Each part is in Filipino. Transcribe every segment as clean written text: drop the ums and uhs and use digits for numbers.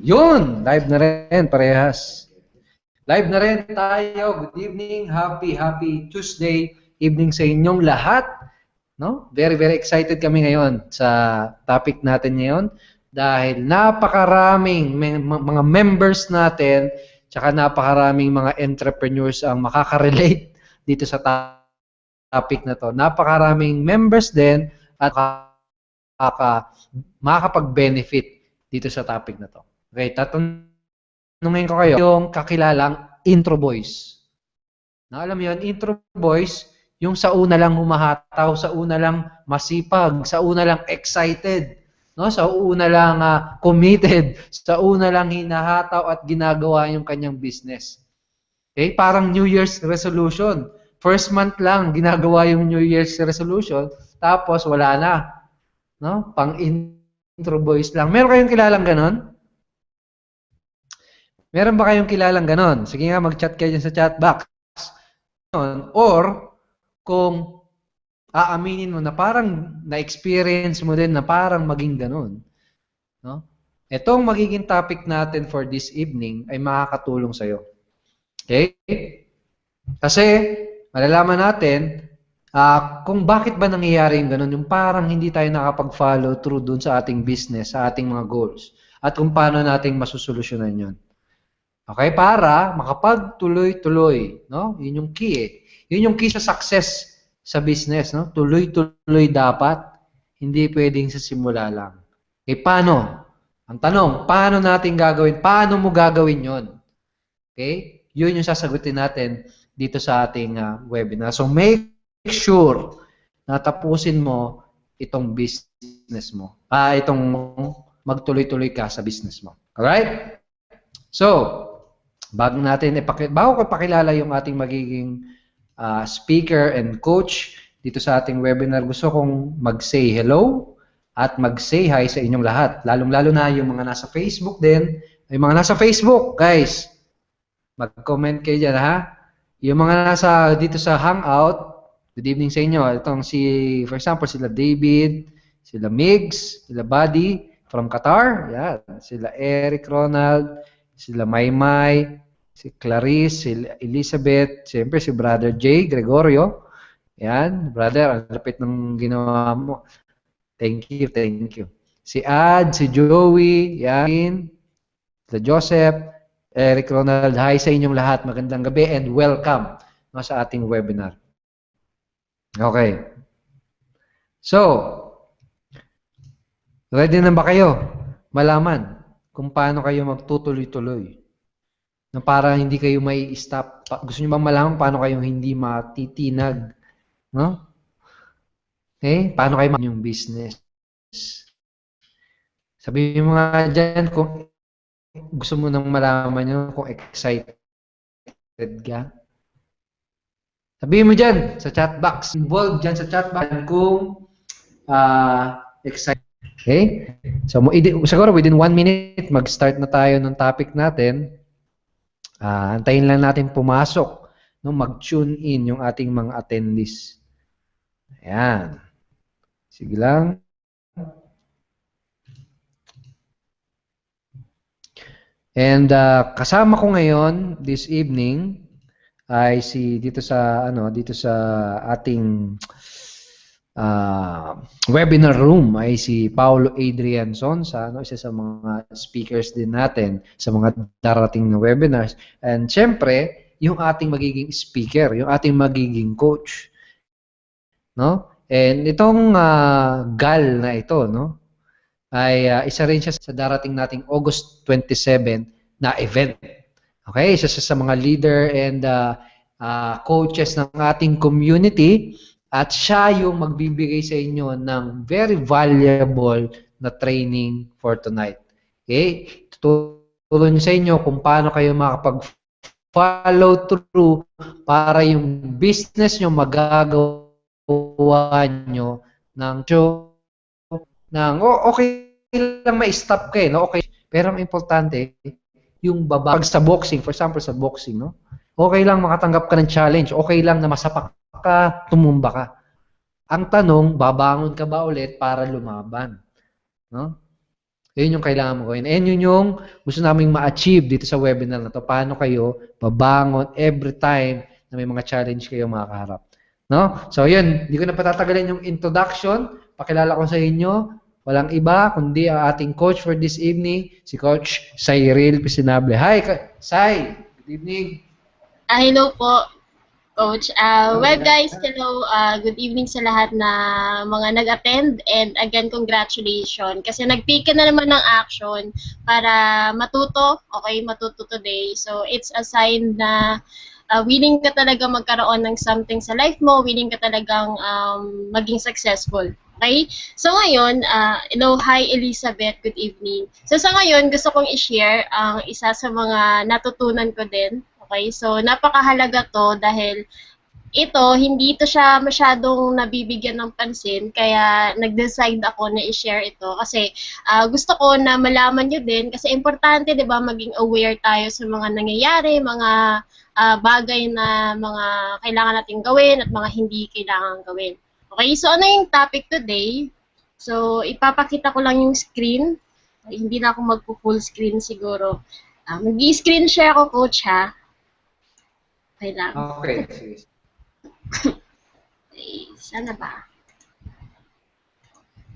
Yun, live na rin, parehas. Live na rin tayo. Good evening, happy Tuesday evening sa inyong lahat. No? Very excited kami ngayon sa topic natin ngayon dahil napakaraming mga members natin tsaka napakaraming mga entrepreneurs ang makaka-relate dito sa topic na to. Napakaraming members din at makakapag-benefit dito sa topic na to. Okay, tatanungin ko kayo yung kakilalang intro boys. Na alam mo yun, intro boys, yung sa una lang humahataw, sa una lang masipag, sa una lang excited, no? Sa una lang committed, sa una lang hinahataw at ginagawa yung kanyang business. Okay, parang New Year's resolution. First month lang ginagawa yung New Year's resolution, tapos wala na. No? Pang intro boys lang. Meron kayong kilalang ganon? Meron ba kayong kilalang ganon? Sige nga, mag-chat kayo dyan sa chat box. Or, kung aaminin mo na parang na-experience mo din na parang maging ganon. No? Itong magiging topic natin for this evening ay makakatulong sa'yo. Okay? Kasi, malalaman natin kung bakit ba nangyayari yung ganun, yung parang hindi tayo nakapag-follow through dun sa ating business, sa ating mga goals, at kung paano natin masusolusyonan yun. Okay, para makapagtuloy-tuloy, no? Yun yung key eh. Yun yung key sa success sa business, no? Tuloy-tuloy dapat, hindi pwedeng sa simula lang. Okay, paano? Ang tanong, paano natin gagawin? Paano mo gagawin yon? Okay? Yun yung sasagutin natin dito sa ating webinar. So make sure na tapusin mo itong business mo. Itong magtuloy-tuloy ka sa business mo. Alright? So, bago ko ipakilala yung ating magiging speaker and coach dito sa ating webinar, gusto kong mag-say hello at mag-say hi sa inyong lahat. Lalong-lalo na yung mga nasa Facebook din. Yung mga nasa Facebook, guys, mag-comment kayo dyan, ha? Yung mga nasa dito sa Hangout, good evening sa inyo. Itong for example, sila David, sila Migs, sila Buddy from Qatar. Yan. Sila Eric Ronald, sila Maymay, si Clarice, si Elizabeth, siyempre si Brother Jay Gregorio. Yan, brother, ang lapit ng ginawa mo. Thank you. Si Ad, si Joey, yan, si Joseph, Eric Ronald, hi sa inyong lahat. Magandang gabi and welcome sa ating webinar. Okay. So, ready na ba kayo malaman kung paano kayo magtutuloy-tuloy? Na para hindi kayo may stop. Gusto niyo bang malaman paano kayo hindi matitinag? No? Okay? Paano kayo yung business? Sabihin mo nga dyan kung gusto mo nang malaman nyo kung excited ka. Sabihin mo dyan sa chat box. Involved dyan sa chat box kung excited. Okay? So, siguro within 1 minute, mag-start na tayo ng topic natin. Antayin lang natin pumasok, no, mag-tune in yung ating mga attendees. Ayan. Sige lang. And kasama ko ngayon this evening ay dito sa ating webinar room ay si Paulo Adrian Sonsa, isa sa mga speakers din natin sa mga darating na webinars. And syempre, yung ating magiging speaker, yung ating magiging coach. No? And itong gal na ito, no, ay isa rin siya sa darating nating August 27 na event. Okay? Isa siya sa mga leader and coaches ng ating community. At siya yung magbibigay sa inyo ng very valuable na training for tonight. Okay? Tutulong sa inyo kung paano kayo makapag-follow through para yung business nyo magagawa nyo okay lang ma-stop kayo, no? Okay. Pero ang importante, yung babag sa boxing, for example sa boxing, no? Okay lang makatanggap ka ng challenge, okay lang na masapak ka, tumumba ka. Ang tanong, babangon ka ba ulit para lumaban? No? Yun yung kailangan mo gawin. And yun yung gusto naming ma-achieve dito sa webinar na to. Paano kayo babangon every time na may mga challenge kayo makakaharap. No? So yun, hindi ko na patatagalin yung introduction. Pakilala ko sa inyo, walang iba kundi ang ating coach for this evening, si Coach Cyril Pisinable. Hi, Sai! Good evening. Hello po, Coach. Well guys, hello. Good evening sa lahat na mga nag-attend, and again, congratulations kasi nag-take ka na naman ng action para matuto, okay, matuto today. So it's a sign na willing ka talaga magkaroon ng something sa life mo, willing ka talagang maging successful. Okay? So ngayon, hi Elizabeth, good evening. So sa ngayon, gusto kong i-share ang isa sa mga natutunan ko din. Okay, so napakahalaga to dahil ito, hindi ito siya masyadong nabibigyan ng pansin, kaya nag-decide ako na i-share ito kasi gusto ko na malaman nyo din kasi importante, di ba, maging aware tayo sa mga nangyayari, mga bagay na mga kailangan natin gawin at mga hindi kailangan gawin. Okay, so ano yung topic today? So, ipapakita ko lang yung screen. Hindi na ako magpo-full screen siguro. Mag-i-screen share ako, Coach, ha? Okay lang. Okay, sige. Okay, sana ba?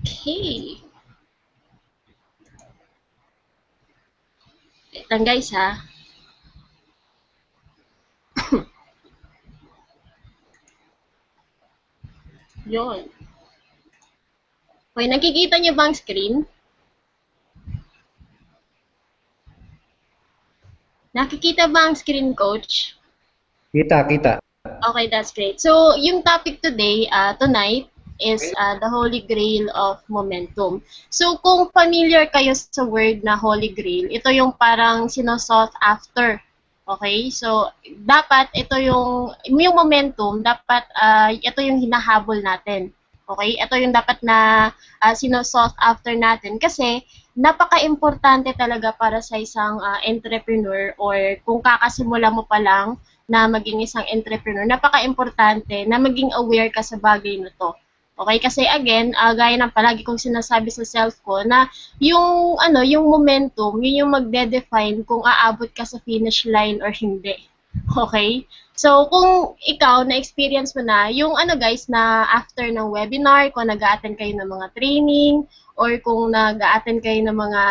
Okay. Wait lang guys, ha? Yun. Okay, nakikita niyo ba ang screen? Nakikita ba ang screen, Coach? Kita. Okay, that's great. So, yung topic today, tonight, is the Holy Grail of Momentum. So, kung familiar kayo sa word na Holy Grail, ito yung parang sinosought after. Okay? So, dapat ito yung momentum, dapat ito yung hinahabol natin. Okay? Ito yung dapat na sinosought after natin kasi napaka-importante talaga para sa isang entrepreneur or kung kakasimula mo pa lang na maging isang entrepreneur, napaka-importante na maging aware ka sa bagay na to. Okay? Kasi again, gaya ng palagi kong sinasabi sa self ko na yung momentum, yun yung magde-define kung aabot ka sa finish line or hindi. Okay? So, kung ikaw na-experience mo na, yung guys, na after ng webinar, kung nag-a-attend kayo ng mga training, or kung nag-a-attend kayo ng mga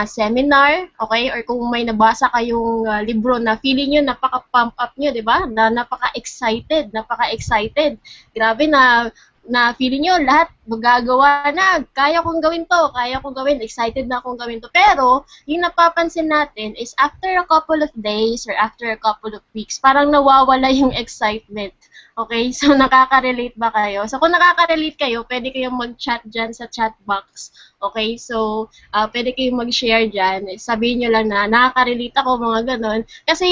seminar, okay? Or kung may nabasa kayong libro na feeling nyo, napaka-pump up nyo, di ba? Na napaka-excited. Grabe na feeling nyo, lahat magagawa na. Kaya kong gawin to, excited na akong gawin to. Pero, yung napapansin natin is after a couple of days or after a couple of weeks, parang nawawala yung excitement. Okay, so nakaka-relate ba kayo? So kung nakaka-relate kayo, pwede kayong mag-chat dyan sa chat box. Okay, so pwede kayong mag-share dyan. Sabihin nyo lang na nakaka-relate ako, mga ganon. Kasi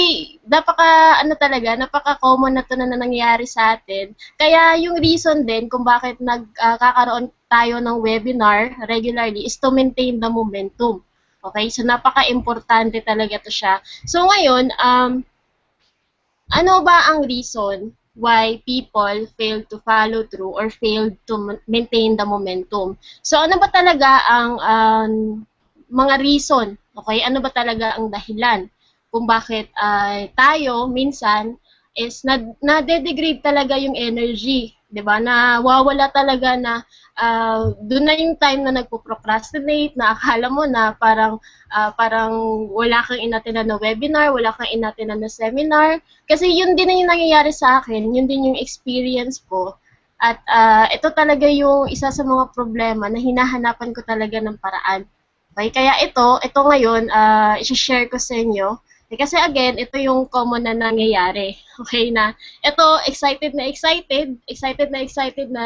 napaka-common na to na nangyayari sa atin. Kaya yung reason din kung bakit nagkakaroon tayo ng webinar regularly is to maintain the momentum. Okay, so napaka-importante talaga to siya. So ngayon, ano ba ang reason why people fail to follow through or fail to maintain the momentum? So ano ba talaga ang mga reason? Okay, ano ba talaga ang dahilan kung bakit tayo minsan is na-degrade talaga yung energy, 'di ba? Nawawala talaga na doon na yung time na nagpo-procrastinate, na akala mo na parang wala kang inatenan na webinar, wala kang inatenan na seminar. Kasi yun din yung nangyayari sa akin, yun din yung experience ko. At ito talaga yung isa sa mga problema na hinahanapan ko talaga ng paraan. Okay, kaya ito ngayon, i-share ko sa inyo. Kasi again, ito yung common na nangyayari. Okay na, ito, excited na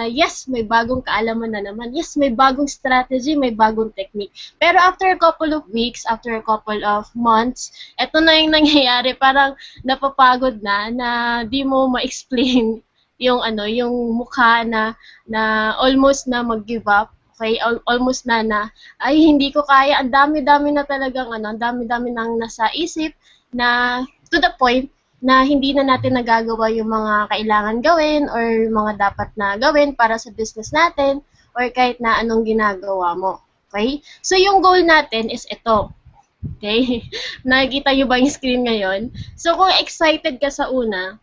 yes, may bagong kaalaman na naman. Yes, may bagong strategy, may bagong technique. Pero after a couple of weeks, after a couple of months, ito na yung nangyayari. Parang napapagod na di mo ma-explain yung mukha na almost na mag-give up. Okay, almost na ay hindi ko kaya, ang dami-dami na talagang ang dami-dami nang nasa isip na to the point na hindi na natin nagagawa yung mga kailangan gawin or mga dapat na gawin para sa business natin or kahit na anong ginagawa mo. Okay? So, yung goal natin is ito. Okay? Nakikita nyo ba yung screen ngayon? So, kung excited ka sa una,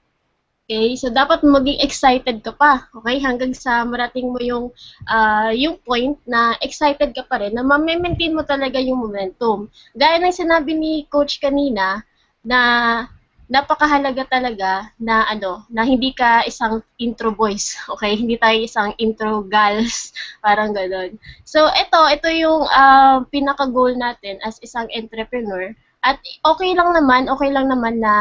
okay, so dapat maging excited ka pa, okay? Hanggang sa marating mo yung point na excited ka pa rin, na ma-maintain mo talaga yung momentum. Gaya ng sinabi ni Coach kanina, na napakahalaga talaga na na hindi ka isang intro boys, okay? Hindi tayo isang intro gals, parang gano'n. So, ito yung pinaka-goal natin as isang entrepreneur. At okay lang naman na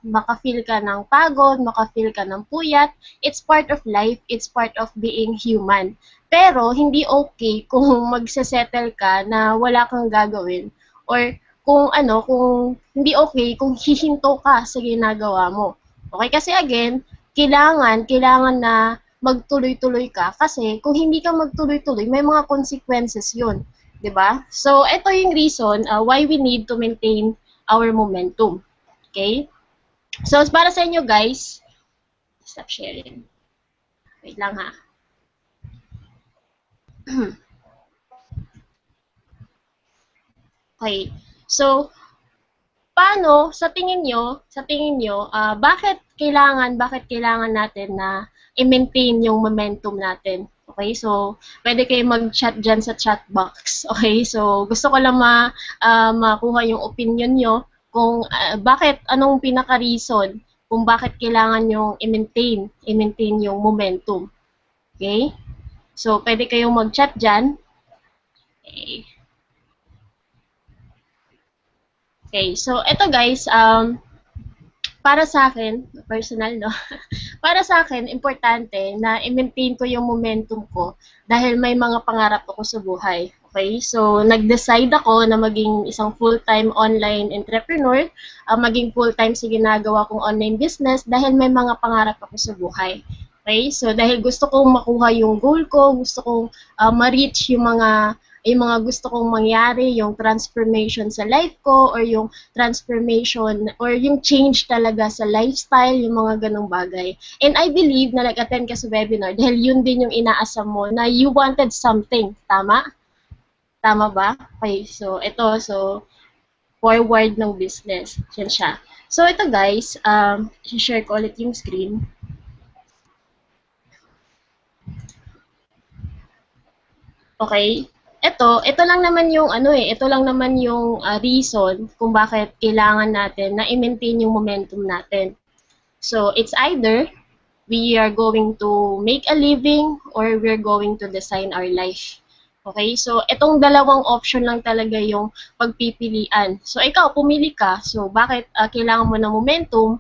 maka-feel ka ng pagod, maka-feel ka ng puyat. It's part of life, it's part of being human. Pero hindi okay kung magse-settle ka na wala kang gagawin, or kung hindi okay kung hihinto ka sa ginagawa mo. Okay, kasi again, kailangan na magtuloy-tuloy ka, kasi kung hindi ka magtuloy-tuloy, may mga consequences 'yun. 'Di ba? So, ito yung reason why we need to maintain our momentum. Okay? So, para sa inyo guys, stop sharing. Wait lang ha. Okay. So, paano sa tingin nyo, bakit kailangan natin na i-maintain yung momentum natin? Okay, so pwede kayo mag-chat dyan sa chat box. Okay, so gusto ko lang makuha yung opinion nyo kung anong pinaka-reason kung bakit kailangan yung i-maintain yung momentum. Okay, so pwede kayong mag-chat dyan. Okay. Okay, so ito guys, para sa akin, personal, no? Para sa akin, importante na i-maintain ko yung momentum ko dahil may mga pangarap ako sa buhay. Okay? So, nag-decide ako na maging isang full-time online entrepreneur, maging full-time sa ginagawa kong online business dahil may mga pangarap ako sa buhay. Okay? So, dahil gusto kong makuha yung goal ko, gusto kong ma-reach yung mga gusto kong mangyari, yung transformation sa life ko, or yung transformation or yung change talaga sa lifestyle, yung mga ganong bagay. And I believe na nag-attend ka sa webinar dahil yun din yung inaasam mo na you wanted something. Tama? Tama ba? Okay, so forward ng business. Yan siya. So ito guys, share ko ulit yung screen. Okay? Ito lang naman yung ito lang naman yung reason kung bakit kailangan natin na i-maintain yung momentum natin. So, it's either we are going to make a living or we're going to design our life. Okay? So, itong dalawang option lang talaga yung pagpipilian. So, ikaw, pumili ka. So, bakit kailangan mo ng momentum?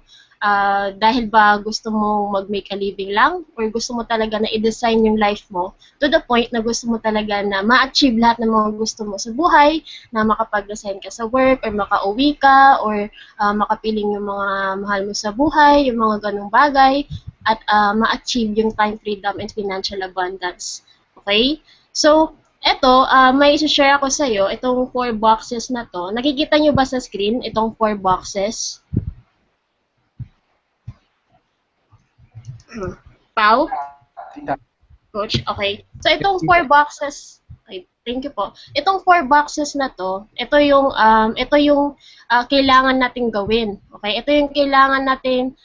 Dahil ba gusto mo mag-make a living lang? Or gusto mo talaga na i-design yung life mo to the point na gusto mo talaga na ma-achieve lahat ng mga gusto mo sa buhay, na makapag-design ka sa work, or makauwi ka, or makapiling yung mga mahal mo sa buhay, yung mga ganong bagay, at ma-achieve yung time freedom and financial abundance. Okay? So, may isi-share ako sa iyo, itong 4 boxes na to. Nakikita nyo ba sa screen itong 4 boxes? Pau? Coach, okay. So, itong 4 boxes, okay, thank you po. Itong 4 boxes na to, ito yung kailangan nating gawin. Okay? Ito yung kailangan natin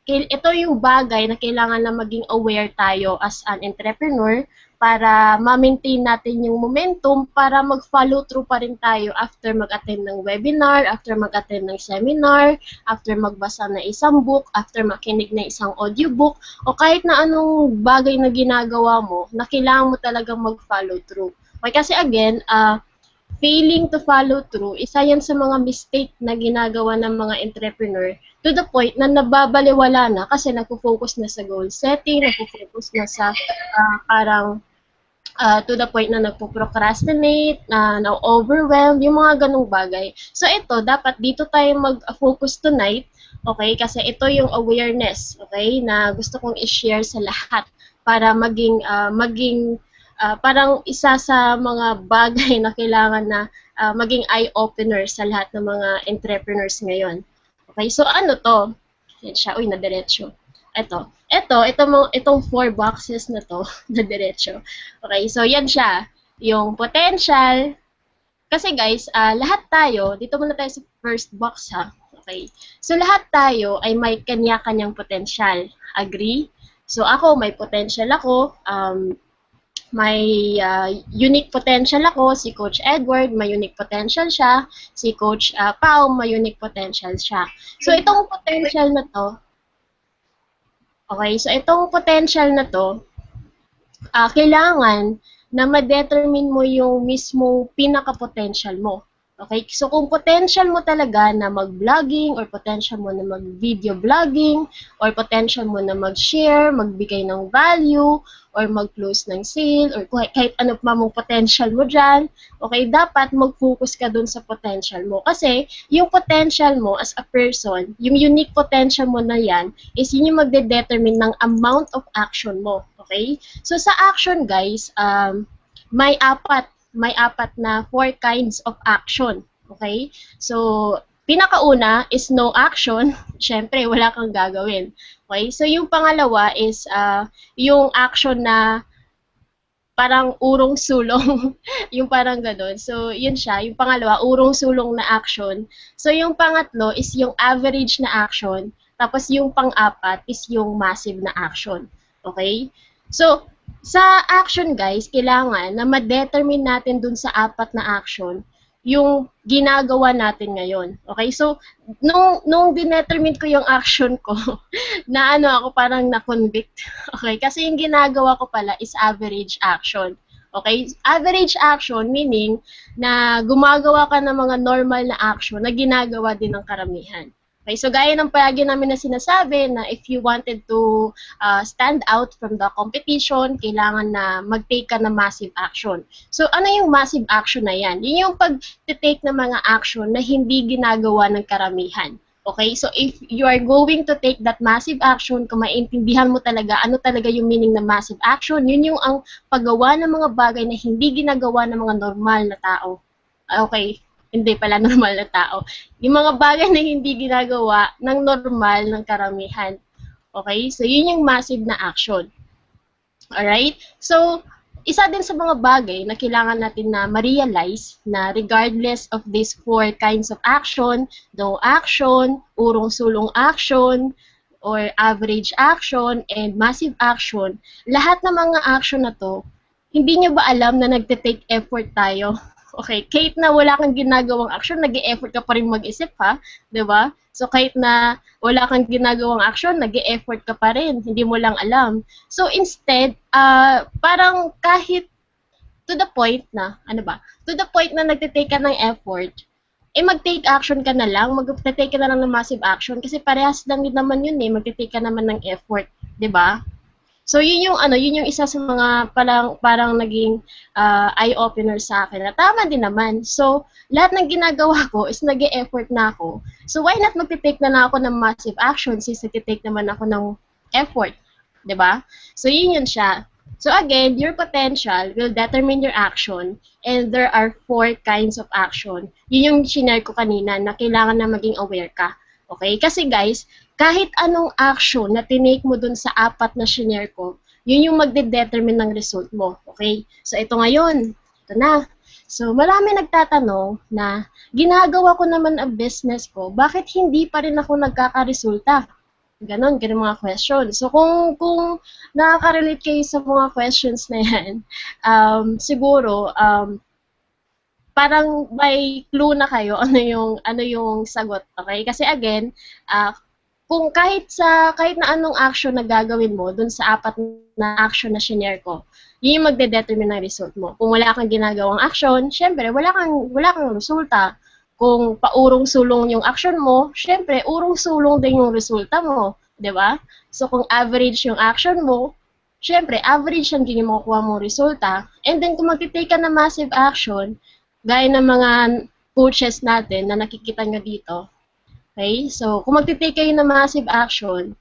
ito yung bagay na kailangan na maging aware tayo as an entrepreneur para ma-maintain natin yung momentum para mag-follow through pa rin tayo after mag-attend ng webinar, after mag-attend ng seminar, after magbasa ng isang book, after makinig ng isang audiobook, o kahit na anong bagay na ginagawa mo, na kailangan mo talagang mag-follow through. Okay, kasi again, failing to follow through, isa yan sa mga mistake na ginagawa ng mga entrepreneur to the point na nababaliwala na kasi nagpo-focus na sa goal setting, nagpo-focus na sa to the point na nagpo-procrastinate, na-overwhelmed, yung mga ganong bagay. So ito, dapat dito tayo mag-focus tonight, okay? Kasi ito yung awareness, okay? Na gusto kong i-share sa lahat para maging parang isa sa mga bagay na kailangan na maging eye-opener sa lahat ng mga entrepreneurs ngayon. Okay, so ano to? Yan siya, uy, na-diretso. Itong 4 boxes na to, na diretso. Okay, so yan siya. yung potential. Kasi guys, lahat tayo, dito muna tayo sa first box ha. Okay. So lahat tayo ay may kanya-kanyang potential. Agree? So ako, may potential ako. May unique potential ako. Si Coach Edward, may unique potential siya. Si Coach Pao, may unique potential siya. So itong potential na to, okay, so itong potential na to, kailangan na ma-determine mo yung mismong pinaka-potential mo. Okay? So, kung potential mo talaga na mag-vlogging or potential mo na mag-video vlogging or potential mo na mag-share, magbigay ng value or mag-close ng sale or kahit ano pa mong potential mo dyan, okay, dapat mag-focus ka dun sa potential mo. Kasi, yung potential mo as a person, yung unique potential mo na yan, is yun yung magde-determine ng amount of action mo. Okay? So, sa action, guys, may apat na 4 kinds of action. Okay? So, pinakauna is no action. Siyempre, wala kang gagawin. Okay? So, yung pangalawa is yung action na parang urong sulong. Yung parang gano'n. So, yun siya. Yung pangalawa, urong sulong na action. So, yung pangatlo is yung average na action. Tapos, yung pang-apat is yung massive na action. Okay? So, sa action guys, kailangan na ma-determine natin dun sa apat na action yung ginagawa natin ngayon. Okay? So, nung dinetermine ko yung action ko, na ano ako parang na-convict. Okay? Kasi yung ginagawa ko pala is average action. Okay? Average action meaning na gumagawa ka ng mga normal na action na ginagawa din ng karamihan. Okay, so gaya ng palagi namin na sinasabi na if you wanted to stand out from the competition, kailangan na mag-take ka ng massive action. So ano yung massive action na yan? Yun yung pag-take ng mga action na hindi ginagawa ng karamihan. Okay, so if you are going to take that massive action, kung maintindihan mo talaga ano talaga yung meaning ng massive action, yun yung ang paggawa ng mga bagay na hindi ginagawa ng mga normal na tao. Okay, hindi pala normal na tao. Yung mga bagay na hindi ginagawa ng normal ng karamihan. Okay? So, yun yung massive na action. Alright? So, isa din sa mga bagay na kailangan natin na ma-realize na regardless of these 4 kinds of action, no action, urong-sulong action, or average action, and massive action, lahat ng mga action na to, hindi nyo ba alam na nagte-take effort tayo? Okay, kahit na wala kang ginagawang action, nag-e-effort ka pa rin mag-isip ha, 'di ba? So kahit na wala kang ginagawang action, nag-e-effort ka pa rin, hindi mo lang alam. So instead, parang kahit to the point na, ano ba? To the point na nagte-take ka ng effort, mag-take action ka na lang, mag-take ka na lang ng massive action kasi parehas lang din naman yun magte-take ka naman ng effort, 'di ba? So yun yung isa sa mga parang naging eye-opener sa akin na tama din naman. So lahat ng ginagawa ko is nag-e-effort na ako. So why not magte-take na ako ng massive action since nagte-take naman ako ng effort, 'di ba? So yun siya. So again, your potential will determine your action and there are 4 kinds of action. Yun yung shinare ko kanina na kailangan na maging aware ka. Okay? Kasi guys, kahit anong action na tinake mo dun sa apat na shinare ko, yun yung magde-determine ng result mo. Okay? So, ito ngayon. Ito na. So, marami nagtatanong na ginagawa ko naman ang business ko, bakit hindi pa rin ako nagkakaresulta? Ganon mga questions. So, kung nakaka-relate kayo sa mga questions na yan, siguro, parang may clue na kayo ano yung sagot, okay? Kasi again, kung kahit na anong action na gagawin mo dun sa apat na action na shinare ko, yun yung magde-determine ng result mo. Kung wala kang ginagawang action, syempre wala kang resulta. Kung paurong-sulong yung action mo, syempre urong-sulong din yung resulta mo, 'di ba? So kung average yung action mo, syempre average yan din yung makukuha mong resulta. And then kung magti-take ka ng massive action, gaya ng mga coaches natin na nakikita nyo dito, okay? So, kung magti-take kayo ng massive action,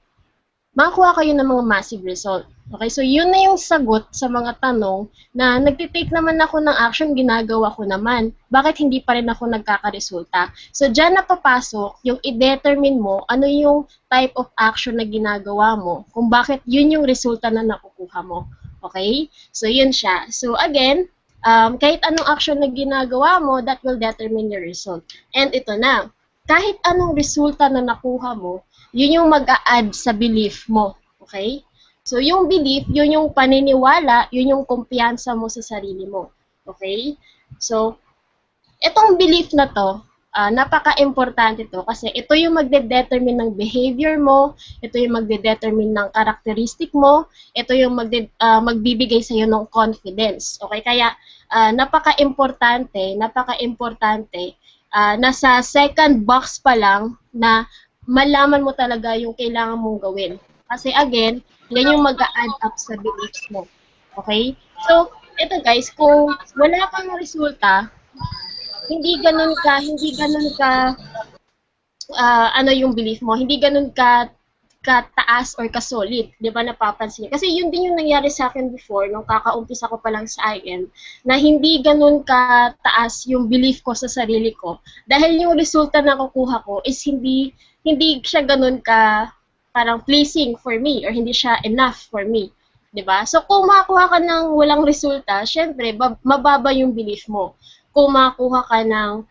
makakuha kayo ng mga massive result. Okay? So, yun na yung sagot sa mga tanong na nagti-take naman ako ng action, ginagawa ko naman. Bakit hindi pa rin ako nagkakaresulta? So, dyan na papasok yung i-determine mo ano yung type of action na ginagawa mo, kung bakit yun yung resulta na nakukuha mo. Okay? So, yun siya. So, again, Kahit anong action na ginagawa mo, that will determine your result. And ito na, kahit anong resulta na nakuha mo, yun yung mag-a-add sa belief mo. Okay? So, yung belief, yun yung paniniwala, yun yung kumpiyansa mo sa sarili mo. Okay? So, itong belief na to, napaka-importante to kasi ito yung magde-determine ng behavior mo, ito yung magde-determine ng characteristic mo, ito yung magbibigay sa iyo ng confidence. Okay? Kaya napaka-importante nasa second box pa lang na malaman mo talaga yung kailangan mong gawin. Kasi again, yan yung mag-a-add up sa beliefs mo. Okay? So, ito guys, kung wala kang resulta, hindi ganun ka ano yung belief mo, hindi ganun ka kataas or ka-solid, 'di ba napapansin niyo? Kasi yun din yung nangyari sa akin before nung kakaumpisa ko pa lang sa IM na hindi ganun ka taas yung belief ko sa sarili ko dahil yung resulta na nakukuha ko is hindi siya ganun ka parang pleasing for me or hindi siya enough for me. 'Di ba? So kung makakuha ka ng walang resulta, syempre mababa yung belief mo. Kung makakuha ka ng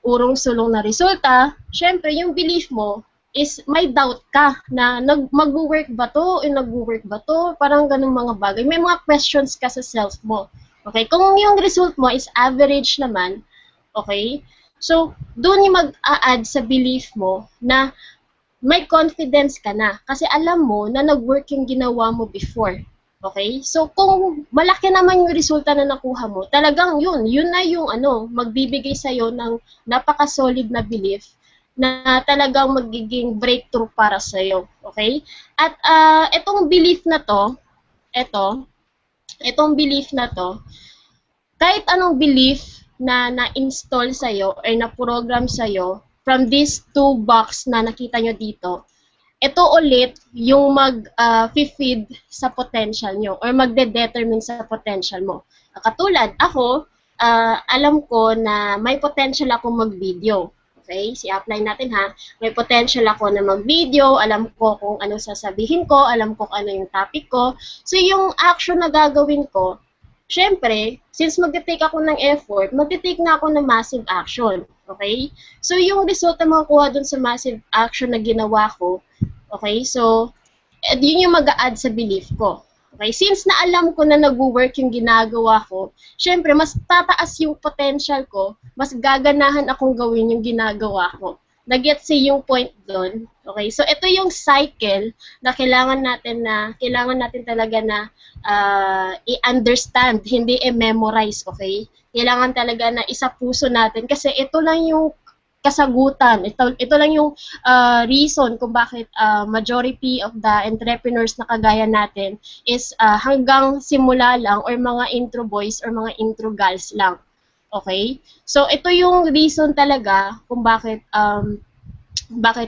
urong-sulong na resulta, syempre yung belief mo is may doubt ka na mag-work ba to? Nag-work ba to? Parang ganung mga bagay. May mga questions ka sa self mo. Okay? Kung yung result mo is average naman, okay? So, doon yung mag-a-add sa belief mo na may confidence ka na kasi alam mo na nag-work yung ginawa mo before. Okay? So, kung malaki naman yung resulta na nakuha mo, talagang yun na yung magbibigay sa'yo ng napaka-solid na belief na talagang magiging breakthrough para sa'yo. Okay? At itong belief na to, kahit anong belief na na-install sa'yo or na-program sa'yo from these two box na nakita nyo dito, ito ulit yung mag-feed sa potential nyo or magde-determine sa potential mo. Katulad, ako, alam ko na may potential ako mag-video. Okay? Si-apply natin ha. May potential ako na mag-video, alam ko kung ano sasabihin ko, alam ko kung ano yung topic ko. So, yung action na gagawin ko, syempre, since magte-take ako ng effort, magte-take na ako ng massive action. Okay? So, yung result na makukuha dun sa massive action na ginawa ko, okay? So, yun yung mag-a-add sa belief ko. Okay? Since na alam ko na nag-work yung ginagawa ko, syempre, mas tataas yung potential ko, mas gaganahan akong gawin yung ginagawa ko. Nag-get see yung point doon. Okay? So, ito yung cycle na kailangan natin talaga na i-understand, hindi i-memorize, okay? Kailangan talaga na isa puso natin kasi ito lang yung kasagutan. Ito lang yung reason kung bakit majority of the entrepreneurs na kagaya natin is hanggang simula lang or mga intro boys or mga intro girls lang. Okay? So, ito yung reason talaga kung bakit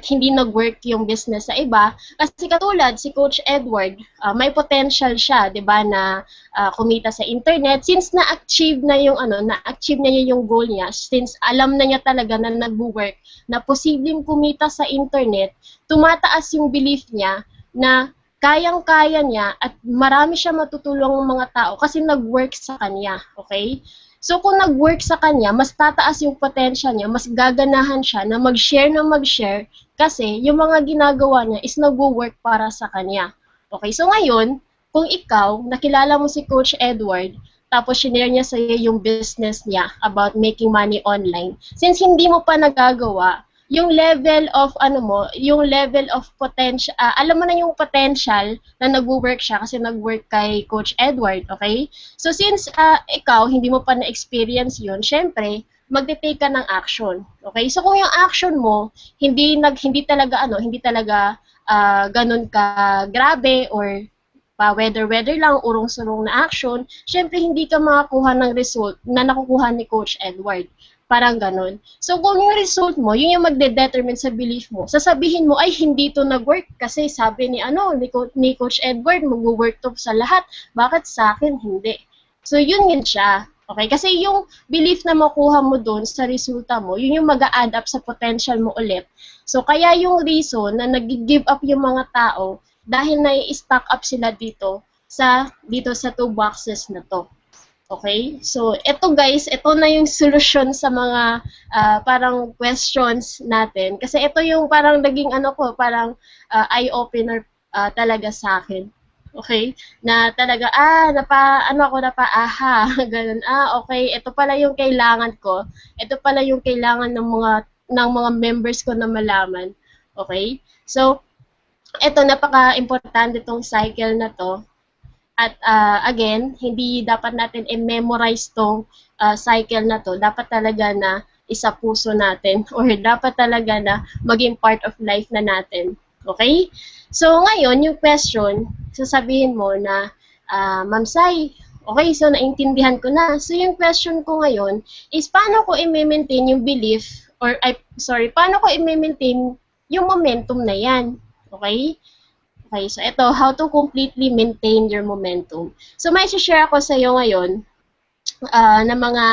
hindi nag-work yung business sa iba. Kasi katulad, si Coach Edward, may potential siya, 'di ba, na kumita sa internet since na-achieve na yung goal niya, since alam na niya talaga na nag-work, na posibleng kumita sa internet, tumataas yung belief niya na kayang-kaya niya at marami siya matutulong ng mga tao kasi nag-work sa kanya, okay? So, kung nag-work sa kanya, mas tataas yung potential niya, mas gaganahan siya na mag-share kasi yung mga ginagawa niya is nag-work para sa kanya. Okay, so ngayon, kung ikaw, nakilala mo si Coach Edward, tapos share niya sa iyo yung business niya about making money online, since hindi mo pa nagagawa, yung level of potential, alam mo na yung potential na nag-work siya kasi nag-work kay Coach Edward, okay? So since ikaw hindi mo pa na-experience yun, syempre magte-take ka ng action. Okay? So kung yung action mo hindi talaga ganun ka grabe or weather lang, urong-surong na action, syempre hindi ka makakuha ng result na nakukuha ni Coach Edward. Parang ganun. So, kung yung result mo, yun yung magde-determine sa belief mo. Sasabihin mo, ay, hindi to nag-work kasi sabi ni Coach Edward, mag-work to sa lahat. Bakit sa akin, hindi? So, yun siya. Okay? Kasi yung belief na makuha mo doon sa resulta mo, yun yung mag-a-add up sa potential mo ulit. So, kaya yung reason na nag-give up yung mga tao dahil nai-stack up sila dito sa two boxes na to. Okay? So, ito guys, ito na yung solusyon sa mga parang questions natin. Kasi ito yung parang naging ano ko, parang eye-opener talaga sa akin. Okay? Na talaga, aha, ganun, okay, ito pala yung kailangan ko. Ito pala yung kailangan ng mga members ko na malaman. Okay? So, ito, napaka-importante tong cycle na to. At again, hindi dapat natin i-memorize tong cycle na to. Dapat talaga na isa puso natin or dapat talaga na maging part of life na natin. Okay? So ngayon, yung question, sasabihin mo na, Ma'am Sai, okay, so naintindihan ko na. So yung question ko ngayon is paano ko i-maintain yung belief paano ko i-maintain yung momentum na yan? Okay? Okay, so ito, how to completely maintain your momentum. So may share ako sa iyo ngayon na mga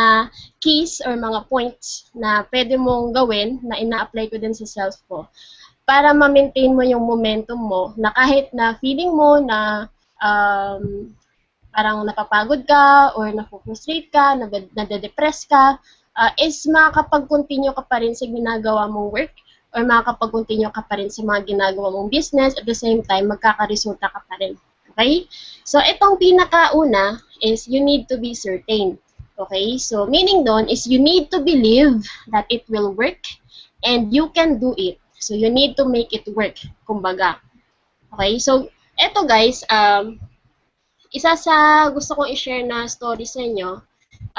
keys or mga points na pwede mong gawin na ina-apply ko din sa self ko para ma-maintain mo yung momentum mo na kahit na feeling mo na parang napapagod ka or na-frustrate ka, nade-depress ka, is makakapag-continue ka pa rin sa ginagawa mong work or makakapag-continue ka pa rin sa mga ginagawa mong business, at the same time, magkakaresulta ka pa rin. Okay? So, itong pinakauna is you need to be certain. Okay? So, meaning doon is you need to believe that it will work and you can do it. So, you need to make it work, kumbaga. Okay? So, eto guys, isa sa gusto kong i-share na story sa inyo,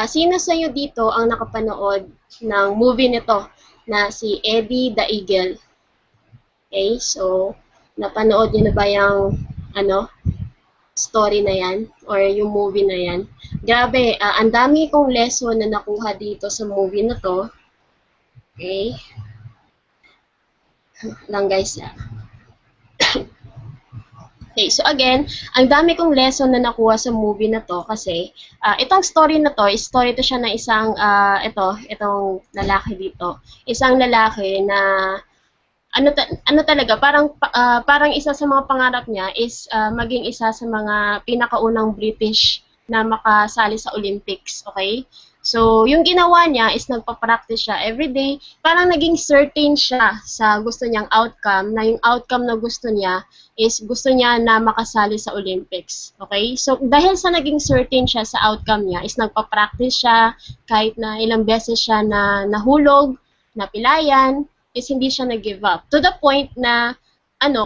sino sa inyo dito ang nakapanood ng movie nito na si Eddie the Eagle? Okay, so napanood niyo na ba yung story na yan or yung movie na yan? Grabe, ang dami kong lesson na nakuha dito sa movie na to. Okay. Lang guys. Okay, so again, ang dami kong lesson na nakuha sa movie na to kasi itong story na to, story to siya na isang, itong lalaki dito. Isang lalaki na, ano talaga, parang isa sa mga pangarap niya is maging isa sa mga pinakaunang British na makasali sa Olympics, okay? So, yung ginawa niya is nagpa-practice siya everyday. Parang naging certain siya sa gusto niyang outcome, na yung outcome na gusto niya is gusto niya na makasali sa Olympics. Okay? So, dahil sa naging certain siya sa outcome niya, is nagpa-practice siya kahit na ilang beses siya na nahulog, napilayan, is hindi siya nag-give up. To the point na,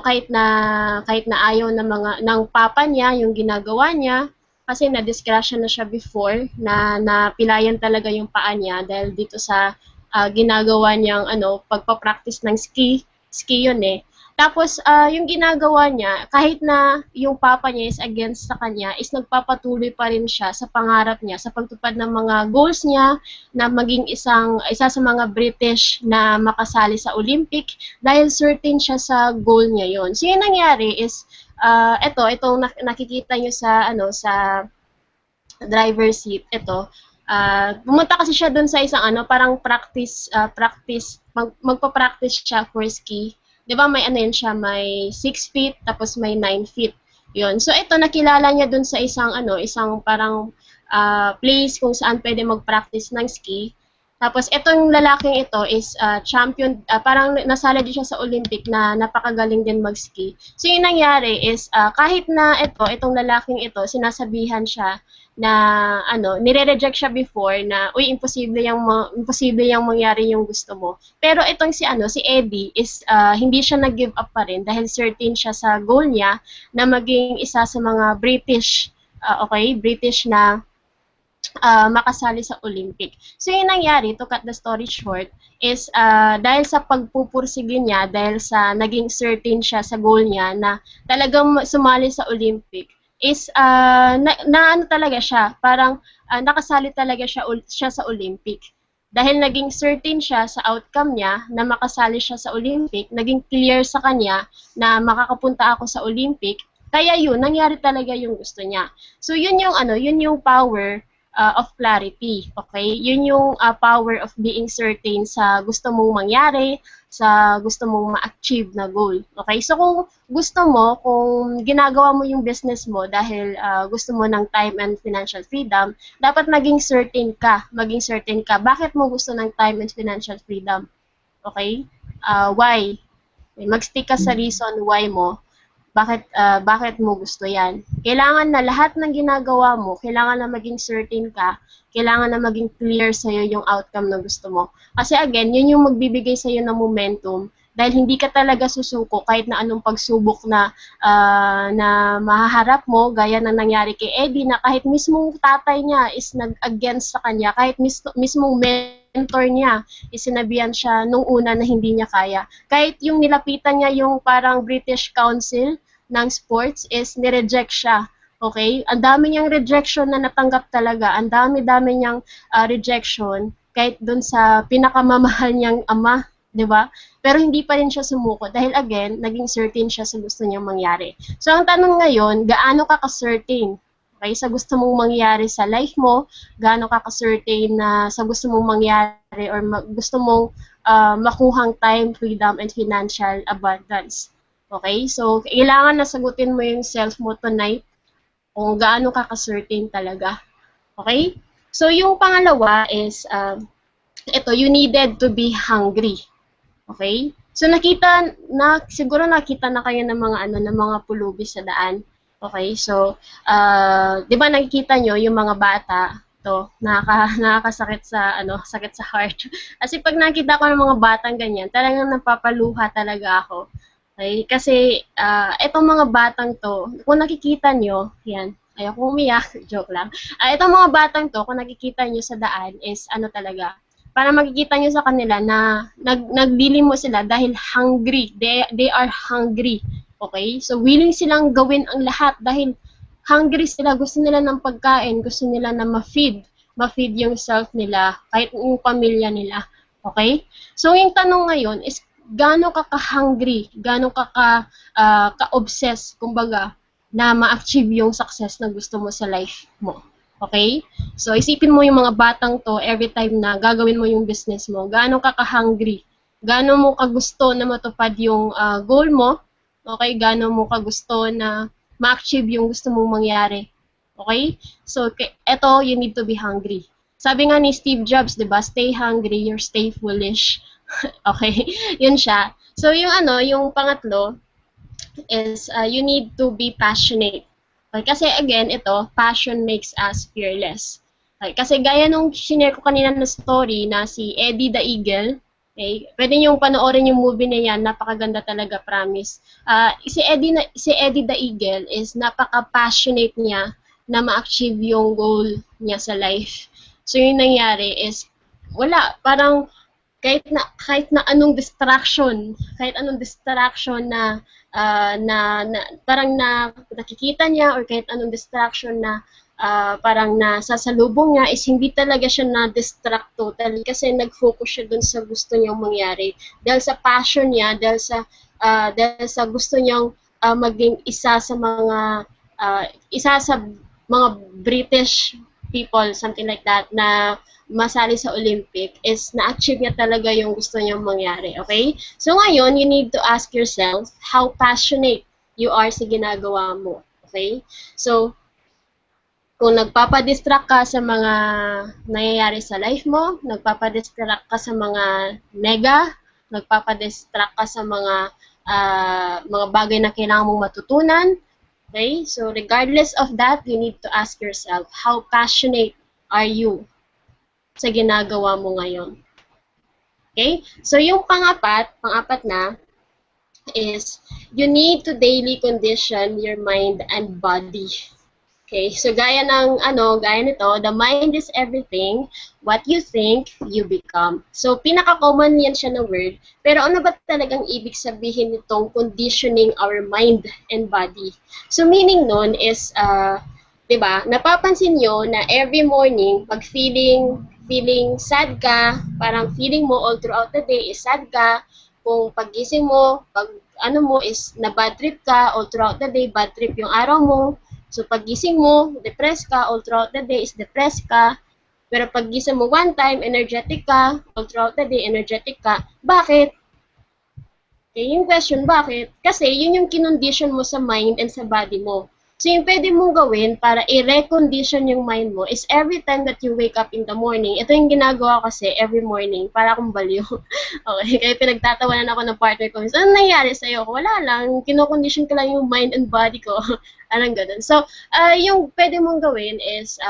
kahit na ayaw ng papa niya, yung ginagawa niya, kasi na-disgrasya na siya before na napilayan talaga yung paa niya dahil dito sa ginagawa niyang pagpa-practice ng ski yun eh. Tapos yung ginagawa niya, kahit na yung papa niya is against sa kanya, is nagpapatuloy pa rin siya sa pangarap niya, sa pagtupad ng mga goals niya na maging isa sa mga British na makasali sa Olympic dahil certain siya sa goal niya yon. So yung nangyari is itong nakikita nyo sa driver seat, pumunta kasi siya dun sa isang parang practice, magpa-practice siya for ski. 'Di ba may yun siya, may 6 feet tapos may 9 feet. 'Yun. So ito nakilala niya dun sa isang parang place kung saan pwede mag-practice ng ski. Tapos itong lalaking ito is champion, parang nasali din siya sa Olympic na napakagaling din mag-ski. So yung nangyari is kahit na itong lalaking ito, sinasabihan siya na nire-reject siya before na imposible yung mangyari yung gusto mo. Pero itong si Eddie is hindi siya nag-give up pa rin dahil certain siya sa goal niya na maging isa sa mga British, British na makasali sa Olympic. So yung nangyari, to cut the story short, is dahil sa pagpupursige niya, dahil sa naging certain siya sa goal niya na talagang sumali sa Olympic, is talaga siya, parang nakasali talaga siya sa Olympic. Dahil naging certain siya sa outcome niya na makasali siya sa Olympic, naging clear sa kanya na makakapunta ako sa Olympic, kaya yun, nangyari talaga yung gusto niya. So yun yung power of clarity. Okay? Yun yung power of being certain sa gusto mong mangyari, sa gusto mong ma-achieve na goal. Okay? So kung gusto mo, kung ginagawa mo yung business mo dahil gusto mo ng time and financial freedom, dapat maging certain ka. Maging certain ka. Bakit mo gusto ng time and financial freedom? Okay? Why? Mag-stick ka sa reason why mo. Bakit mo gusto yan? Kailangan na lahat ng ginagawa mo, kailangan na maging certain ka, kailangan na maging clear sa'yo yung outcome na gusto mo. Kasi again, yun yung magbibigay sa'yo ng momentum dahil hindi ka talaga susuko kahit na anong pagsubok na mahaharap mo, gaya ng nangyari kay Eddie na kahit mismong tatay niya is nag-against sa kanya, kahit mismong mentor niya, isinabihan siya nung una na hindi niya kaya. Kahit yung nilapitan niya yung parang British Council ng sports is nireject siya. Okay? Ang dami niyang rejection na natanggap talaga. Ang dami-dami niyang rejection kahit dun sa pinakamamahal niyang ama, 'di ba? Pero hindi pa rin siya sumuko dahil again, naging certain siya sa gusto niyang mangyari. So ang tanong ngayon, gaano ka ka-certain? Okay, sa gusto mong mangyari sa life mo, gaano ka ka-certain na sa gusto mong mangyari or gusto mong makuhang time, freedom, and financial abundance. Okay, so kailangan na sagutin mo yung self mo tonight kung gaano ka ka-certain talaga. Okay? So yung pangalawa is, ito, you needed to be hungry. Okay? So siguro nakita na kayo ng mga pulubi sa daan. Okay, so, 'di ba nakikita nyo yung mga bata, to, nakakasakit sakit sa heart. Kasi pag nakita ko ng mga batang ganyan, talagang napapaluha talaga ako. Okay, kasi itong mga batang to, kung nakikita nyo, yan, ayoko umiyak, joke lang. Itong mga batang to, kung nakikita nyo sa daan is talaga, para makikita nyo sa kanila na nagdilim mo sila dahil hungry. They are hungry. Okay? So, willing silang gawin ang lahat dahil hungry sila. Gusto nila ng pagkain. Gusto nila na ma-feed yung self nila, kahit yung pamilya nila. Okay? So, yung tanong ngayon is, gaano ka ka-hungry? Gaano ka ka-obsess, kumbaga, na ma-achieve yung success na gusto mo sa life mo? Okay? So, isipin mo yung mga batang to every time na gagawin mo yung business mo. Gaano ka ka-hungry? Gaano mo kagusto na matupad yung goal mo? Okay? Gaano mo kagusto na ma-achieve yung gusto mong mangyari? Okay? So, eto, you need to be hungry. Sabi nga ni Steve Jobs, di ba? Stay hungry, or stay foolish. Okay? Yun siya. So, yung pangatlo is you need to be passionate. Okay? Kasi again, ito, passion makes us fearless. Okay? Kasi gaya nung sinare ko kanina na story na si Eddie the Eagle, okay? Pwede niyong panoorin yung movie na yan, napakaganda talaga, promise. Si Eddie the Eagle is napaka-passionate niya na ma-achieve yung goal niya sa life. So yung nangyari is, wala, parang kahit na anong distraction na parang nakikita niya or kahit anong distraction na parang nasasalubong niya is hindi talaga siya na-distract totally kasi nag-focus siya dun sa gusto niyang mangyari. Dahil sa passion niya, dahil sa gusto niyang maging isa sa mga British people, something like that, na masali sa Olympic, is na-achieve niya talaga yung gusto niyang mangyari. Okay? So ngayon, you need to ask yourself how passionate you are sa ginagawa mo. Okay? So, kung nagpapadistract ka sa mga nangyayari sa life mo, nagpapadistract ka sa mga nagpapadistract ka sa mga bagay na kailangan mong matutunan, okay? So, regardless of that, you need to ask yourself, how passionate are you sa ginagawa mo ngayon? Okay? So, yung pang-apat na, is you need to daily condition your mind and body. Okay, so gaya nito, the mind is everything, what you think, you become. So, pinaka-common yan siya na word, pero ano ba talagang ibig sabihin nitong conditioning our mind and body? So, meaning nun is, diba, napapansin nyo na every morning, pag feeling sad ka, parang feeling mo all throughout the day is sad ka, kung pagising mo, pag is na bad trip ka, all throughout the day, bad trip yung araw mo, So pag gising mo, depressed ka, all throughout the day is depressed ka. Pero pag gising mo one time, energetic ka, all throughout the day, energetic ka. Bakit? Okay, yung question, bakit? Kasi yun yung kinondition mo sa mind and sa body mo. So yung pwede mong gawin para i-recondition yung mind mo is every time that you wake up in the morning, ito yung ginagawa kasi every morning, para akong baliw. Okay, kaya pinagtatawanan ako ng partner ko. So, ano nangyari sa'yo? Wala lang, kinocondition ko lang yung mind and body ko. Anong ganun. So, yung pwede mong gawin is,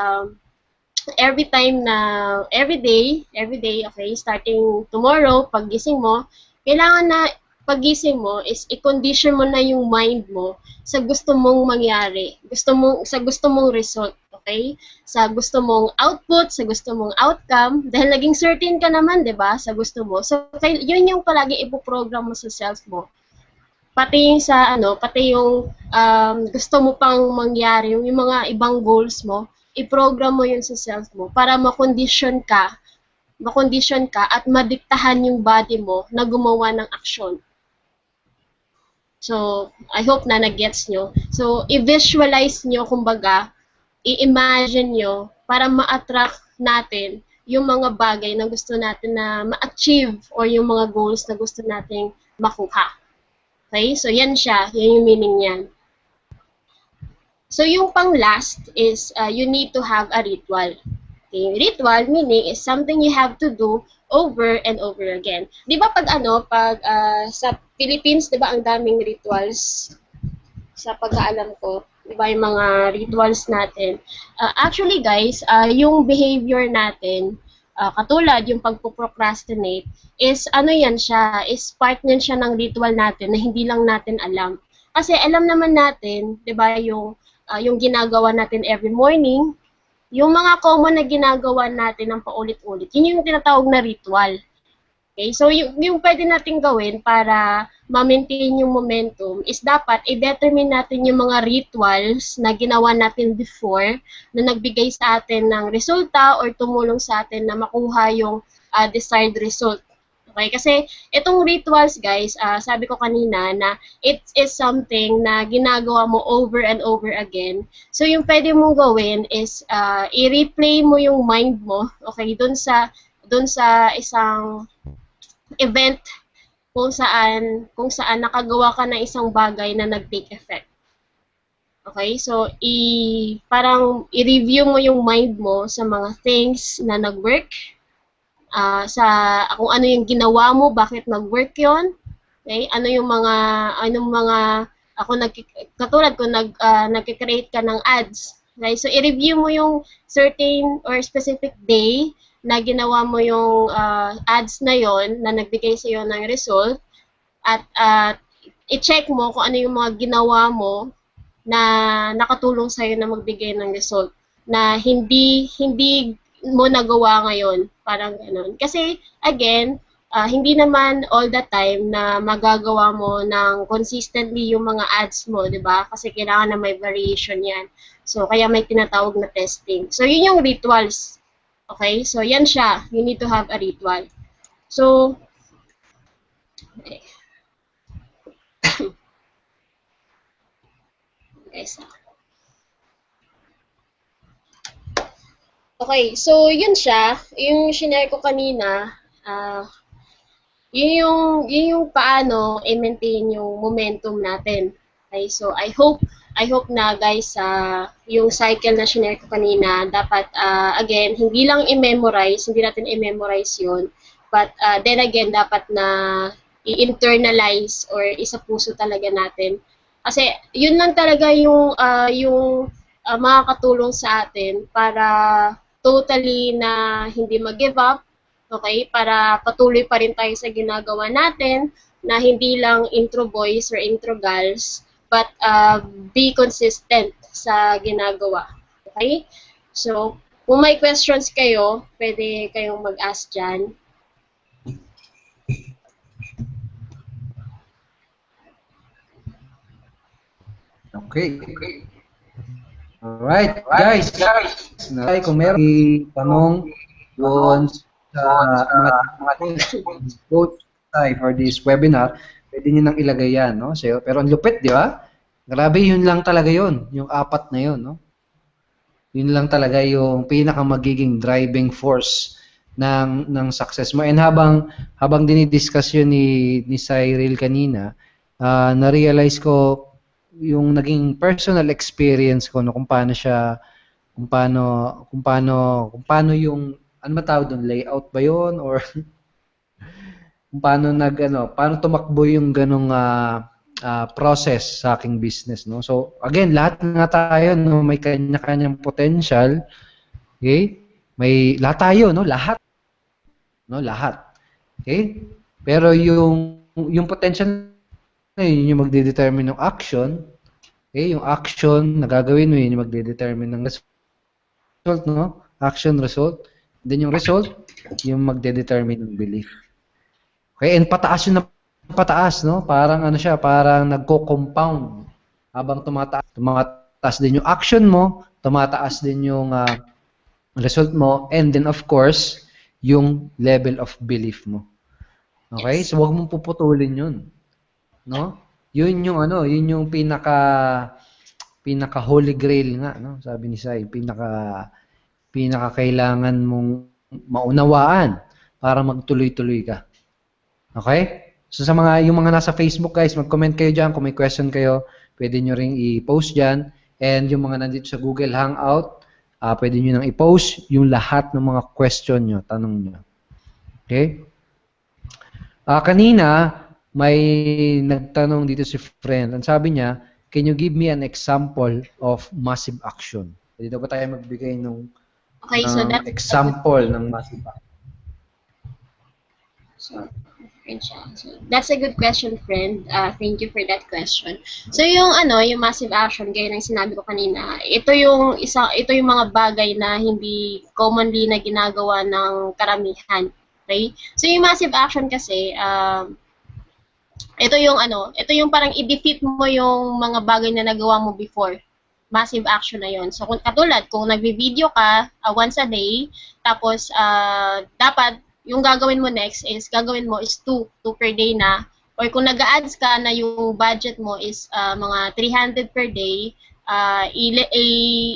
every time na, every day, okay, starting tomorrow, paggising mo, kailangan na paggising mo is i-condition mo na yung mind mo sa gusto mong mangyari, sa gusto mong result, okay? Sa gusto mong output, sa gusto mong outcome, dahil naging certain ka naman, 'di ba, sa gusto mo. So yun yung palagi ipo-program mo sa self mo. Pati yung sa pati yung gusto mo pang mangyari, yung mga ibang goals mo, i-program mo yun sa self mo para makondisyon ka at madiktahan yung body mo na gumawa ng aksyon. So, I hope na nag-gets nyo. So, i-visualize nyo, kumbaga, i-imagine nyo para ma-attract natin yung mga bagay na gusto natin na ma-achieve or yung mga goals na gusto nating makuha. Okay? So, yan siya. Yan yung meaning niyan. So, yung pang-last is you need to have a ritual. Okay? Ritual meaning is something you have to do over and over again. 'Di ba pag sa Philippines, 'di ba ang daming rituals sa pagkaalam ko, 'di ba yung mga rituals natin. Actually guys, yung behavior natin katulad yung pagpo-procrastinate is yan siya, is part niyan siya ng ritual natin na hindi lang natin alam. Kasi alam naman natin, 'di ba, yung ginagawa natin every morning, yung mga common na ginagawa natin ng paulit-ulit, yun yung tinatawag na ritual. Okay? So, yung pwede natin gawin para ma-maintain yung momentum is dapat i-determine natin yung mga rituals na ginawa natin before na nagbigay sa atin ng resulta or tumulong sa atin na makuha yung desired result. Okay? Kasi itong rituals, guys, sabi ko kanina na it is something na ginagawa mo over and over again. So, yung pwede mong gawin is i-replay mo yung mind mo, okay, dun sa isang event kung saan nakagawa ka ng isang bagay na nag-take effect. Okay? So, parang i-review mo yung mind mo sa mga things na nag-work, sa kung ano yung ginawa mo, bakit nag-work yon, okay? Anong mga katulad ko nagki-create ka ng ads, okay? So i-review mo yung certain or specific day na ginawa mo yung ads na yon na nagbigay sa iyo ng result, at i-check mo kung ano yung mga ginawa mo na nakatulong sa iyo na magbigay ng result na hindi mo nagawa ngayon, parang ganun. Kasi, again, hindi naman all the time na magagawa mo ng consistently yung mga ads mo, di ba? Kasi kailangan na may variation yan. So, kaya may tinatawag na testing. So, yun yung rituals. Okay? So, yan siya. You need to have a ritual. So, okay. Guys, okay, so yun siya, yung shinare ko kanina, yun yung paano i-maintain yung momentum natin. Okay, so I hope na guys, yung cycle na shinare ko kanina, dapat again, hindi lang hindi natin i-memorize yun, but then again, dapat na i-internalize or isa-puso talaga natin. Kasi yun lang talaga yung makakatulong sa atin para totally na hindi mag-give up, okay? Para patuloy pa rin tayo sa ginagawa natin, na hindi lang intro boys or intro girls, but be consistent sa ginagawa. Okay? So, kung may questions kayo, pwede kayong mag-ask dyan. Okay. Alright, guys. Kung meron tanong doon sa mga coach for this webinar, pwede nyo nang ilagay yan. No? So, pero ang lupit, di ba? Grabe, yun lang talaga yun. Yung apat na yun, no? Yun lang talaga yung pinaka magiging driving force ng success mo. And habang dinidiscuss yun ni Cyril kanina, na-realize ko yung naging personal experience ko no, kung paano siya kung paano yung ano ba tawag doon, layout ba yun or kung paano tumakbo yung ganong process sa aking business, no? So again, lahat nga tayo no may kanya-kanyang potential, okay? May lahat tayo, no? Lahat. Okay? Pero yung potential na yun yung magde-determine ng action, okay? Yung action na gagawin mo yun yung magde-determine ng result, no? Action, result. Then yung result, yung magde-determine ng belief. Okay, and pataas yun na pataas, no? Parang ano siya, parang nagko-compound. Habang tumataas din yung action mo, tumataas din yung result mo, and then of course, yung level of belief mo. Okay? Yes. So wag mong puputulin yun, no? Yun yung pinaka holy grail nga, no? Sabi ni Sai, pinaka kailangan mong maunawaan para magtuloy-tuloy ka. Okay? So yung mga nasa Facebook guys, mag-comment kayo diyan kung may question kayo, pwede nyo ring i-post diyan. And yung mga nandito sa Google Hangout, pwede nyo nang i-post yung lahat ng mga question nyo, tanong nyo. Okay? Kanina, may nagtanong dito si friend. Ang sabi niya, can you give me an example of massive action? Pwede daw ba tayo magbigay ng example ng massive action? That's a good question, friend. Thank you for that question. So yung massive action, gaya ng sinabi ko kanina, ito yung mga bagay na hindi commonly na ginagawa ng karamihan. Okay? So yung massive action kasi ito yung parang i-defeat mo yung mga bagay na nagawa mo before. Massive action na yon. So katulad kung nagvi-video ka once a day, tapos dapat yung gagawin mo next is gagawin mo is 2 per day na, or kung nag-ads ka na yung budget mo is mga 300 per day,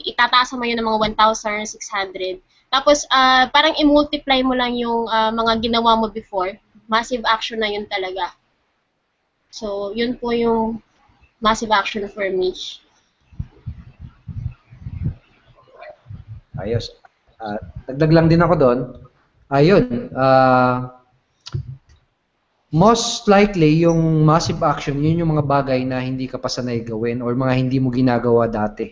itataas mo yun ng mga 1,600. Tapos parang i-multiply mo lang yung mga ginawa mo before. Massive action na yun talaga. So yun po yung massive action for me. Ayos. Dagdag lang din ako doon. Ayun. Most likely, yung massive action, yun yung mga bagay na hindi ka pa sanay gawin or mga hindi mo ginagawa dati.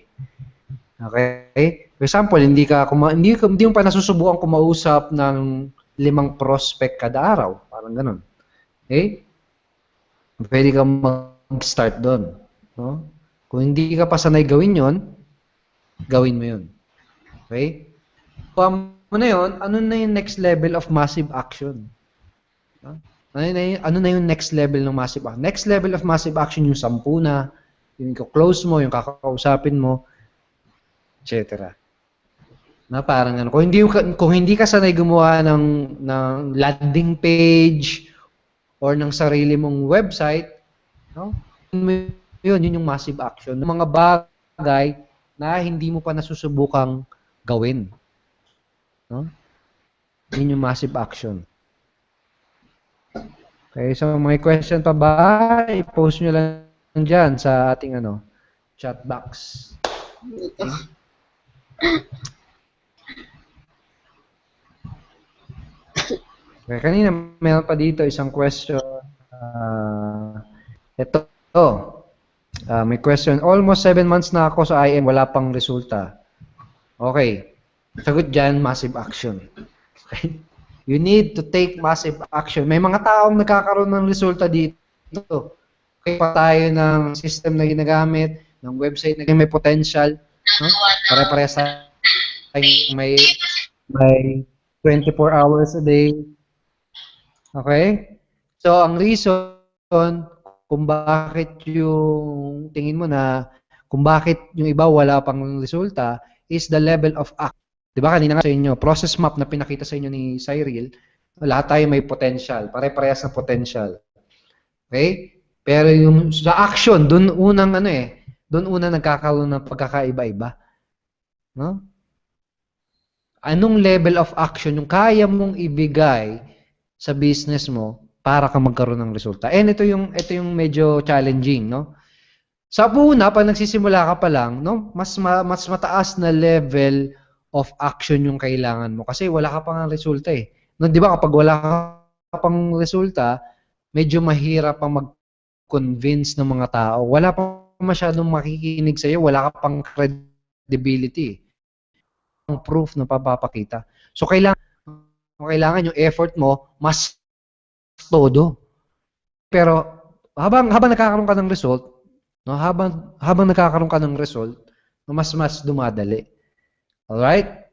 Okay? For example, hindi mo pa nasusubukan kumausap ng 5 prospect kada araw. Parang ganun. Okay? Pwede ka mag-start doon. No? Kung hindi ka pa sanay gawin yon, gawin mo yun. Okay? Kung ano na yun, ano na yung next level of massive action? No? Ano na yung next level ng massive action? Next level of massive action yung 10 na, yung close mo, yung kakausapin mo, etc. Na parang ano, kung hindi ka sanay gumawa ng landing page or ng sarili mong website, no? Yun yung massive action. Mga bagay na hindi mo pa nasusubukang gawin. No? Yun yung massive action. Okay, so may question pa ba? I-post nyo lang dyan sa ating chat box. Okay. Okay, kanina meron pa dito isang question. Ito. May question. Almost 7 months na ako sa IM, wala pang resulta. Okay. Sagot dyan, massive action. Okay? You need to take massive action. May mga taong nagkakaroon ng resulta dito. Okay, pa tayo ng system na ginagamit, ng website na may potential. No? Pare-parehas tayo may 24 hours a day. Okay? So, ang reason kung bakit yung tingin mo na kung bakit yung iba wala pang resulta is the level of action. Diba kanina nga sa inyo, process map na pinakita sa inyo ni Cyril, lahat tayo may potential, pare-parehas na potential. Okay? Pero yung sa action, dun unang doon una nagkakaroon ng pagkakaiba-iba. No? Anong level of action yung kaya mong ibigay sa business mo para ka magkaroon ng resulta? And ito yung medyo challenging, no? Sa una, pag nagsisimula ka pa lang, no, mas mataas na level of action yung kailangan mo kasi wala ka pang resulta eh. No, 'di ba kapag wala ka pang resulta, medyo mahirap pang mag-convince ng mga tao. Wala pa masyadong makikinig sa iyo, wala ka pang credibility. Ang proof na papapakita. So kailangan yung effort mo mas todo. Pero habang nakakaroon ka ng result, no, habang nakakaroon ka ng result, mas dumadali. Alright?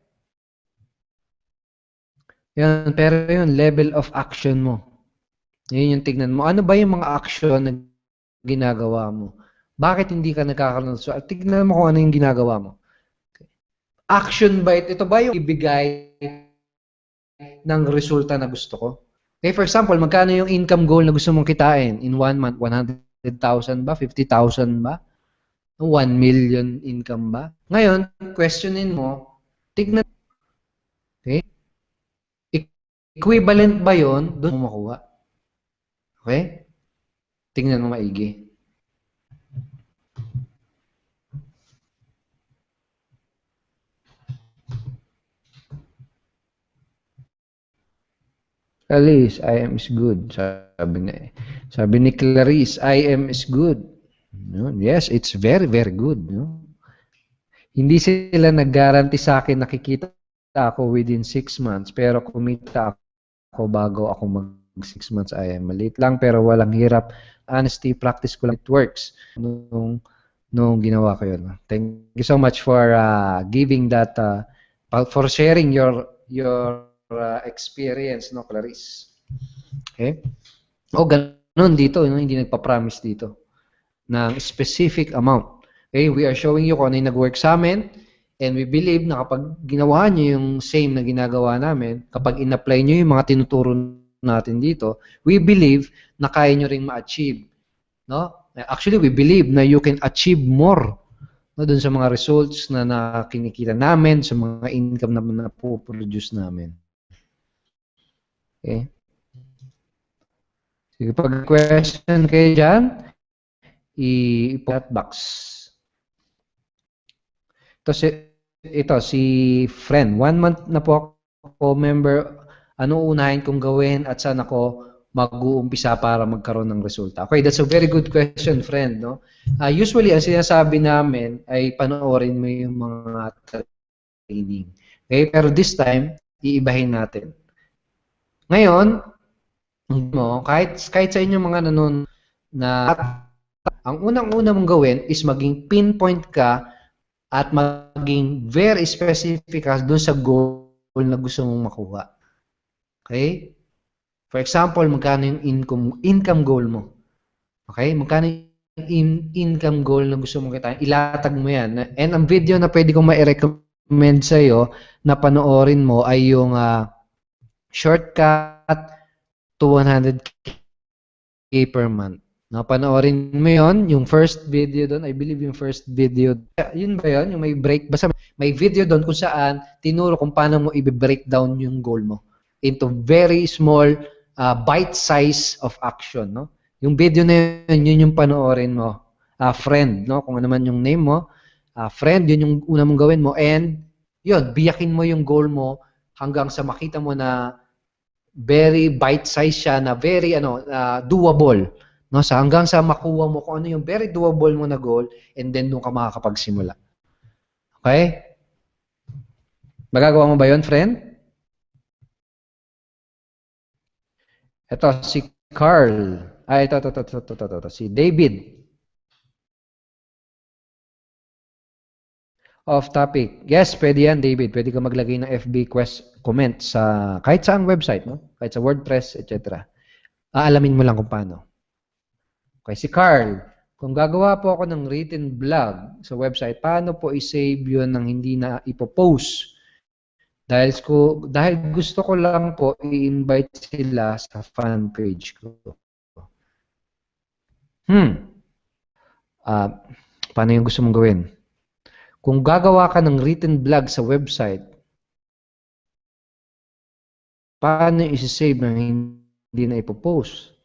Yan, pero yun, level of action mo. Yun yung tignan mo. Ano ba yung mga action na ginagawa mo? Bakit hindi ka nagkakaroon ng result? Tignan mo kung ano yung ginagawa mo. Action ba ito? Ito ba yung ibigay ng resulta na gusto ko? Okay, for example, magkano yung income goal na gusto mong kitain in 1 month? 100,000 ba? 50,000 ba? 1 million income ba? Ngayon, questionin mo, tignan, okay? Equivalent ba yon doon mo makuha? Okay? Tingnan mo maigi. Clarice, I am is good. Sabi ni Clarice, I am is good. No? Yes, it's very, very good. No? Hindi sila nag-guarantee sa akin nakikita ako within 6 months, pero kumita ako bago ako mag 6 months. I am maliit lang, pero walang hirap. Honesty, practice ko lang. It works. Nung ginawa ko yun. Thank you so much for giving that, for sharing your experience, no, Clarice? Okay? Ganun dito, no? Hindi nagpa-promise dito ng specific amount. Okay? We are showing you kung ano yung nag-work sa amin, and we believe na kapag ginawa nyo yung same na ginagawa namin, kapag in-apply nyo yung mga tinuturo natin dito, we believe na kaya nyo ring ma-achieve. No? Actually, we believe na you can achieve more, no, dun sa mga results na kinikita namin, sa mga income na napoproduce namin. Okay? Sige, pag question kayo dyan, i-chat box. Ito, si friend. 1 month na po ako member. Ano unahin kong gawin at saan ako mag-uumpisa para magkaroon ng resulta? Okay, that's a very good question, friend. No? Usually, ang sinasabi namin ay panoorin mo yung mga training. Okay, pero this time, iibahin natin. Ngayon, kahit sa inyong mga nanon na ang unang-una mong gawin is maging pinpoint ka at maging very specific ka doon sa goal na gusto mong makuha. Okay? For example, magkano yung income goal mo? Okay? Magkano yung income goal na gusto mong kitain? Ilatag mo yan. And ang video na pwede kong ma-recommend sa'yo na panoorin mo ay yung shortcut to 100K per month. No, panoorin mo yon, yung first video doon, I believe yung first video. Yun ba yun? Yung may break, basta may video doon kung saan tinuro kung paano mo i-break down yung goal mo into very small bite size of action, no? Yung video na yun yung panoorin mo. Friend, no? Kung ano man yung name mo, friend, yun yung una mong gawin mo, and yun, biyakin mo yung goal mo hanggang sa makita mo na very bite size siya, na very doable, no? Sa hanggang sa makuha mo kung ano yung very doable mo na goal, and then doon ka makakapagsimula. Okay? Magagawa mo ba yun, friend? Ito, si Carl. Ito, si David. Off topic. Yes, pwede yan, David. Pwede ka maglagay ng FB comment sa kahit saang website, no? Kahit sa WordPress, etc. Aalamin mo lang kung paano. Okay, si Carl. Kung gagawa po ako ng written blog sa website, paano po i-save yun nang hindi na ipopost? Dahil gusto ko lang po i-invite sila sa fan page ko. paano yung gusto mong gawin? Kung gagawa ka ng written blog sa website, paano isi-save na hindi na ipopost?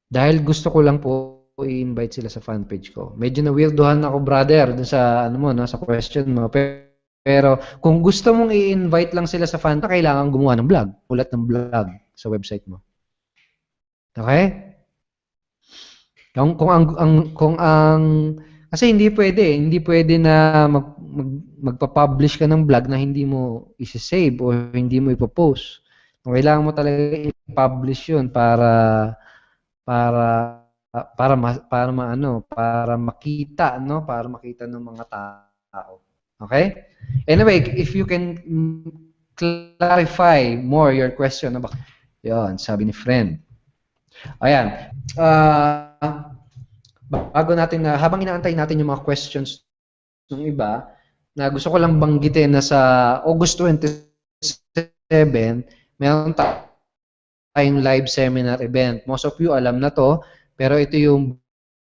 Dahil gusto ko lang po i-invite sila sa fan page ko. Medyo na-weirdohan ako, brother, dun sa, ano mo, no, sa question mo. Pero kung gusto mong i-invite lang sila sa fan, kailangan gumawa ng blog, ulat ng blog sa website mo. Okay? Kasi hindi pwede na magpa-publish ka ng blog na hindi mo i-save o hindi mo ipopost. Kailangan mo talaga i-publish 'yun para makita, no? Para makita ng mga tao. Okay? Anyway, if you can clarify more your question about 'yon, sabi ni friend. Ayan. Bago natin habang inaantay natin yung mga questions ng iba, na gusto ko lang banggitin na sa August 27, meron tayong live seminar event. Most of you alam na to, pero ito yung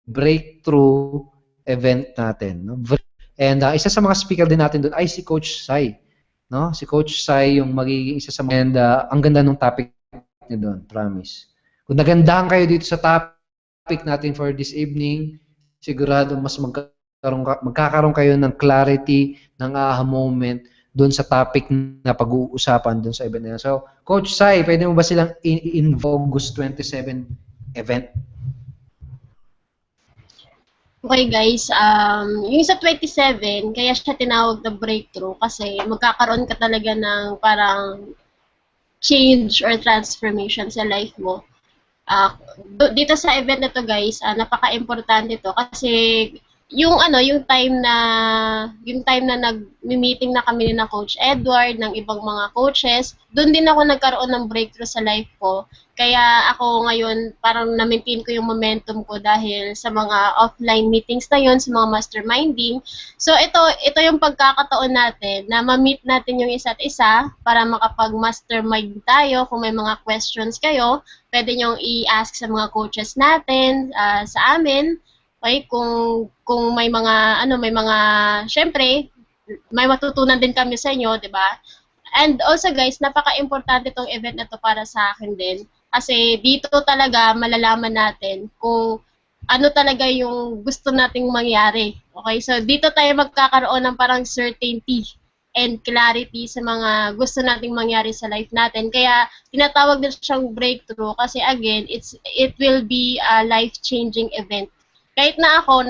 breakthrough event natin. No? And isa sa mga speaker din natin doon ay si Coach Sai. No? Si Coach Sai yung magiging isa sa mga... And ang ganda ng topic niya doon, promise. Kung nagandahan kayo dito sa topic natin for this evening, sigurado mas magkakaroon kayo ng clarity, ng aha moment doon sa topic na pag-uusapan doon sa event na yan. So, Coach Sai, pwede mo ba silang in-involve August 27 event? Okay guys, yung sa 27, kaya siya tinawag na breakthrough kasi magkakaroon ka talaga ng parang change or transformation sa life mo. Dito sa event na to guys, napaka-importante to kasi yung time na nag-meeting na kami na Coach Edward, ng ibang mga coaches, doon din ako nagkaroon ng breakthrough sa life ko. Kaya ako ngayon parang na-maintain ko yung momentum ko dahil sa mga offline meetings na yon, sa mga masterminding. So ito yung pagkakataon natin na ma-meet natin yung isa't isa para makapag-mastermind tayo. Kung may mga questions kayo, pwede nyo i-ask sa mga coaches natin, sa amin. Okay, kung may mga syempre may matutunan din kami sa inyo, 'di ba? And also guys, napaka-importante tong event na to para sa akin din kasi dito talaga malalaman natin kung ano talaga yung gusto nating mangyari. Okay? So dito tayo magkakaroon ng parang certainty and clarity sa mga gusto nating mangyari sa life natin. Kaya tinatawag din siyang breakthrough kasi again, it will be a life-changing event. Kahit na ako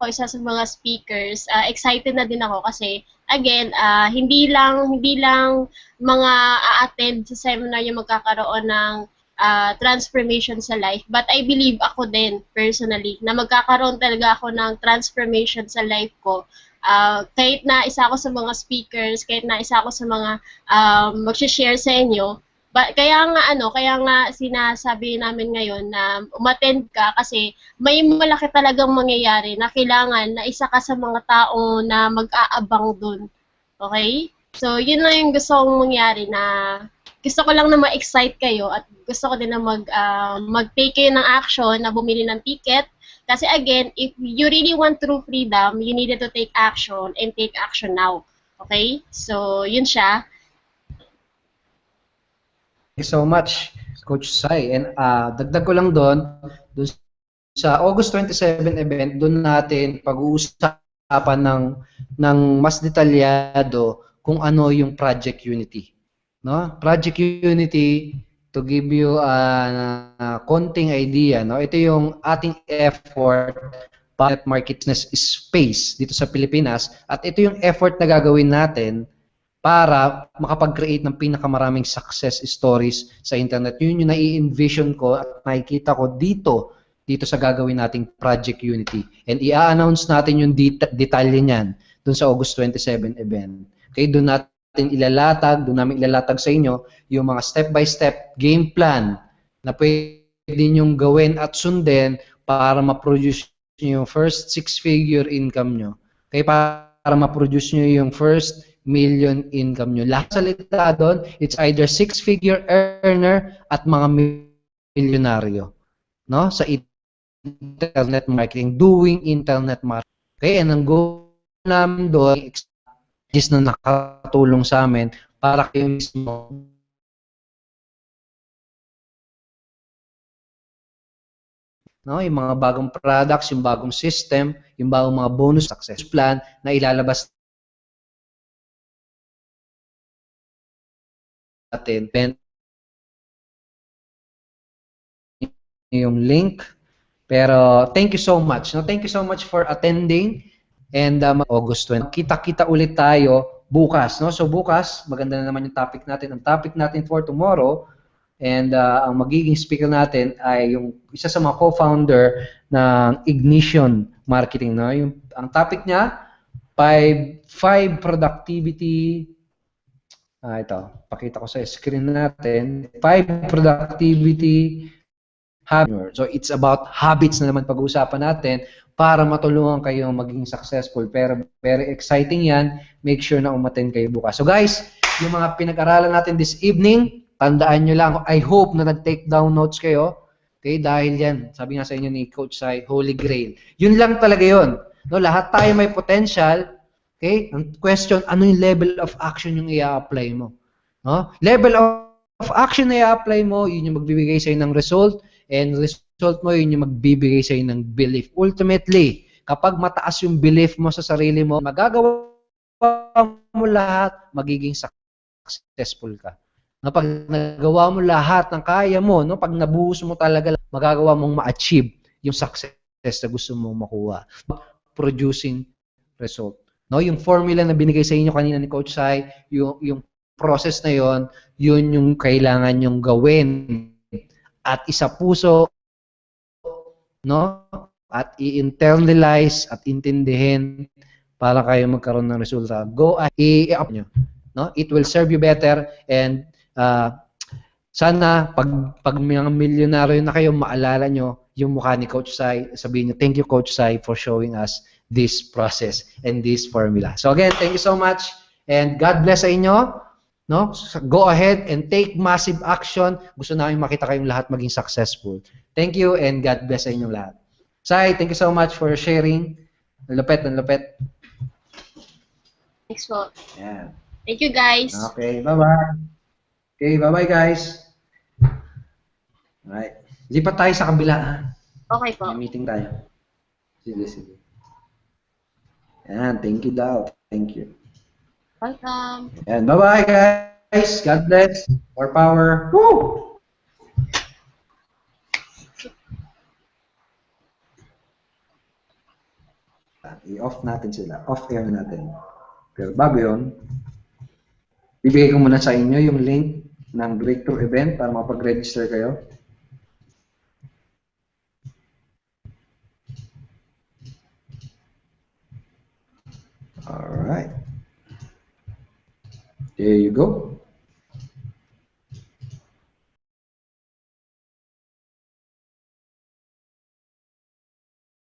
isa sa mga speakers, excited na din ako kasi again, hindi lang mga a-attend sa seminar yung magkakaroon ng transformation sa life, but I believe ako din personally na magkakaroon talaga ako ng transformation sa life ko. Kahit na isa ako sa mga speakers, kahit na isa ako sa mga mag-share sa inyo, kaya nga sinasabi namin ngayon na umattend ka kasi may malaki talagang mangyayari na kailangan na isa ka sa mga tao na mag-aabang dun. Okay? So, yun lang yung gusto kong mangyari na gusto ko lang na ma-excite kayo at gusto ko din na mag-take kayo ng action na bumili ng ticket. Kasi again, if you really want true freedom, you needed to take action and take action now. Okay? So, yun siya. Thank you so much, Coach Sai. And dagdag ko lang doon sa August 27 event, doon natin pag-uusapan ng mas detalyado kung ano yung Project Unity. No? Project Unity, to give you a konting idea, no? Ito yung ating effort para market space dito sa Pilipinas at ito yung effort na gagawin natin para makapag-create ng pinakamaraming success stories sa internet. Yun yung nai-envision ko at nakikita ko dito sa gagawin nating Project Unity. And i-announce natin yung detalye niyan dun sa August 27 event. Okay, doon namin ilalatag sa inyo yung mga step-by-step game plan na pwede nyong gawin at sundin para ma-produce nyo yung first 6-figure income nyo. Okay, para ma-produce nyo yung first million income nyo. Lahat salita doon, it's either 6-figure earner at mga milyonaryo. No? Sa internet marketing, doing internet marketing. Okay, and ang goal namin doon is na nakatulong sa amin para kayo mismo yung mga bagong products, yung bagong system, yung bagong mga bonus success plan na ilalabas natin. Yung link. Pero thank you so much. No? Thank you so much for attending. And August 20. Kita-kita ulit tayo bukas. No? So bukas, maganda na naman yung topic natin. Ang topic natin for tomorrow, and ang magiging speaker natin ay yung isa sa mga co-founder ng Ignition Marketing. No? Ang topic niya, 5 productivity. Ito, pakita ko sa screen natin. 5 productivity habits. So it's about habits na naman pag-uusapan natin para matulungan kayo maging successful. Pero very exciting yan. Make sure na umattend kayo bukas. So guys, yung mga pinag-aralan natin this evening, tandaan nyo lang. I hope na nag-take down notes kayo. Okay, dahil yan, sabi nga sa inyo ni Coach Sai, Holy Grail. Yun lang talaga yun. No, lahat tayo may potential. Okay, ang question, ano yung level of action yung i-apply mo? No? Level of action na i-apply mo, yun yung magbibigay sa'yo ng result. And result mo, yun yung magbibigay sa'yo ng belief. Ultimately, kapag mataas yung belief mo sa sarili mo, magagawa mo lahat, magiging successful ka. No, pag nagawa mo lahat ng kaya mo, no, pag nabuhos mo talaga, magagawa mong ma-achieve yung success na gusto mong makuha. Producing result. No, yung formula na binigay sa inyo kanina ni Coach Sai, yung process na yon, yun yung kailangan yung gawin at isa puso, no? At i-internalize at intindihin para kayo magkaroon ng resulta. Go at i-up nyo. No? It will serve you better, and sana pag mga milyonaryo na kayo, maalala nyo yung mukha ni Coach Sai. Sabihin nyo, thank you Coach Sai for showing us this process and this formula. So again, thank you so much, and God bless sa inyo. No? Go ahead and take massive action. Gusto namin makita kayong lahat maging successful. Thank you, and God bless sa inyong lahat. Sai, thank you so much for sharing. Ang lupet, ang lupet. Thanks po. Yeah. Thank you, guys. Okay, bye-bye. Okay, bye-bye, guys. Alright. Lipat tayo sa kabila. Okay po. May meeting tayo. Sige, sige. Yan, thank you daw. Thank you. Welcome. And bye-bye, guys. God bless. More power. Woo! I-off natin sila. Off-air natin. Pero bago yun, bibigay ko muna sa inyo yung link ng breakthrough event para mapag-register kayo. Alright. There you go.